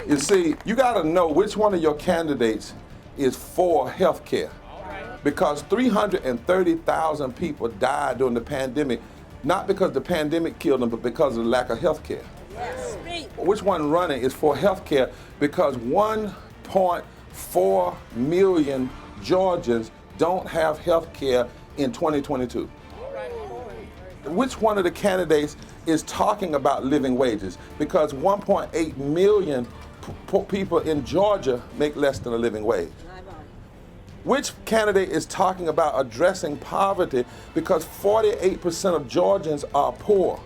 You see, you got to know which one of your candidates is for health care. Because 330,000 people died during the pandemic, not because the pandemic killed them, but because of the lack of health care. Yes. Which one running is for health care? Because 1.4 million Georgians don't have health care in 2022. Which one of the candidates is talking about living wages? Because 1.8 million people in Georgia make less than a living wage. Which candidate is talking about addressing poverty? Because 48% of Georgians are poor.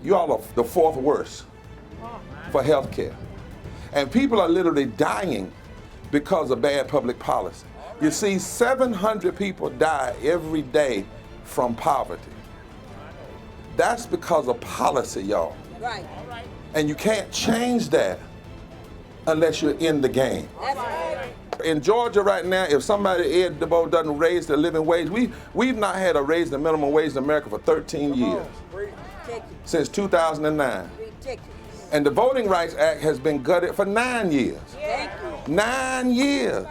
You all are the fourth worst for health care. And people are literally dying because of bad public policy. You see, 700 people die every day from poverty. That's because of policy, y'all. Right. And you can't change that unless you're in the game. That's right. In Georgia right now, if somebody, Ed DeBoe, doesn't raise the living wage, we've not had a raise the minimum wage in America for 13 years. Since 2009. Ridiculous. And the Voting Rights Act has been gutted for 9 years. Thank you. 9 years.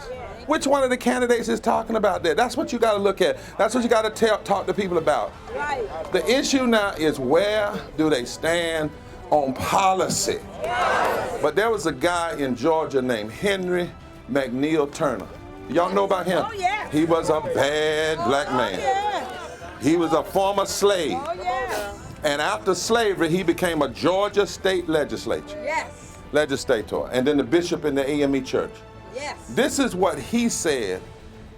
Which one of the candidates is talking about that? That's what you got to look at. That's what you got to talk to people about. Right. The issue now is, where do they stand on policy? But there was a guy in Georgia named Henry McNeil Turner. Y'all know about him? Oh, yeah. He was a bad black man. Yeah. He was a former slave. Oh, yeah. And after slavery, he became a Georgia state legislator. Yes. Legislator. And then the bishop in the AME church. Yes. This is what he said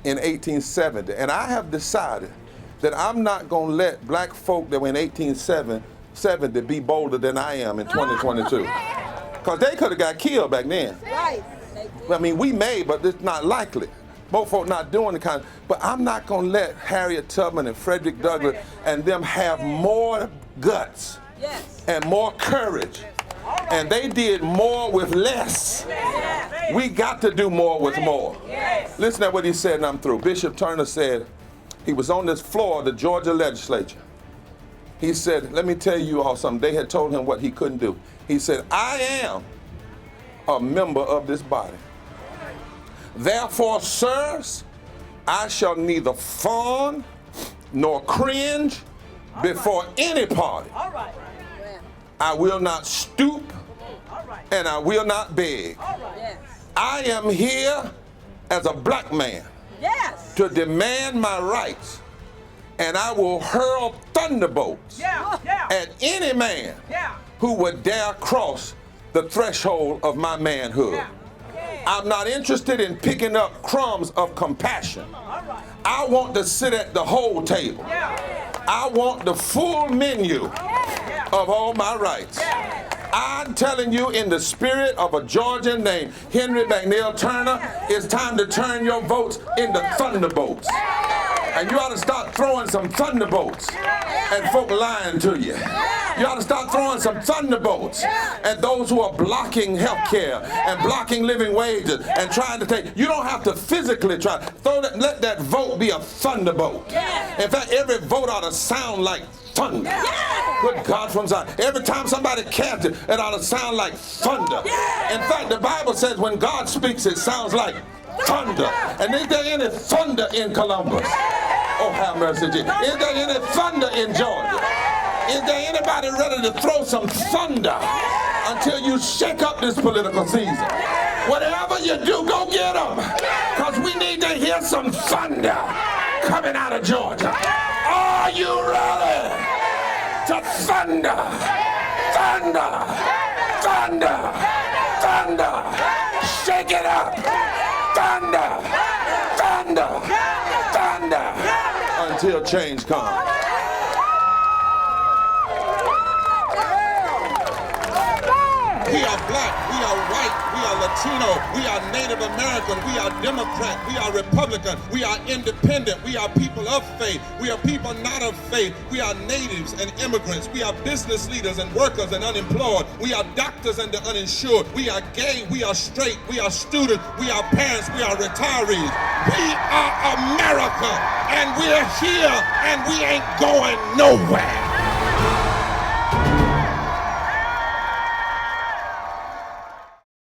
in 1870. And I have decided that I'm not going to let black folk that were in 1870 be bolder than I am in 2022. Because they could have got killed back then. Right. I mean, we may, but it's not likely. Both folk not doing the kind. But I'm not going to let Harriet Tubman and Frederick Douglass and them have more guts Yes. and more courage. And they did more with less. We got to do more with more. Listen to what he said, and I'm through. Bishop Turner said, he was on this floor of the Georgia legislature. He said, let me tell you all something. They had told him what he couldn't do. He said, I am a member of this body. Therefore, sirs, I shall neither fawn nor cringe before any party. I will not stoop, and I will not beg. Yes. I am here as a black man Yes. to demand my rights, and I will hurl thunderbolts at any man who would dare cross the threshold of my manhood. I'm not interested in picking up crumbs of compassion. I want to sit at the whole table. I want the full menu of all my rights. I'm telling you, in the spirit of a Georgian named Henry McNeil Turner, it's time to turn your votes into thunderbolts. And you ought to start throwing some thunderbolts at folk lying to you. You ought to start throwing some thunderbolts at those who are blocking health care and blocking living wages and trying to take. You don't have to physically try. Let that vote be a thunderbolt. In fact, every vote ought to sound like thunder. Good God from Zion. Every time somebody casts it, it ought to sound like thunder. In fact, the Bible says when God speaks, it sounds like thunder. And is there any thunder in Columbus? Oh, have mercy, Jesus. Is there any thunder in Georgia? Is there anybody ready to throw some thunder until you shake up this political season? Whatever you do, go get them. Because we need to hear some thunder coming out of Georgia. Are you ready to thunder? Thunder! Thunder! Thunder! Shake it up! Thunder! Thunder! Thunder! Until change comes. We are black, we are white, we are Latino, we are Native American, we are Democrat, we are Republican, we are independent, we are people of faith, we are people not of faith, we are natives and immigrants, we are business leaders and workers and unemployed, we are doctors and the uninsured, we are gay, we are straight, we are students, we are parents, we are retirees. We are America, and we're here, and we ain't going nowhere.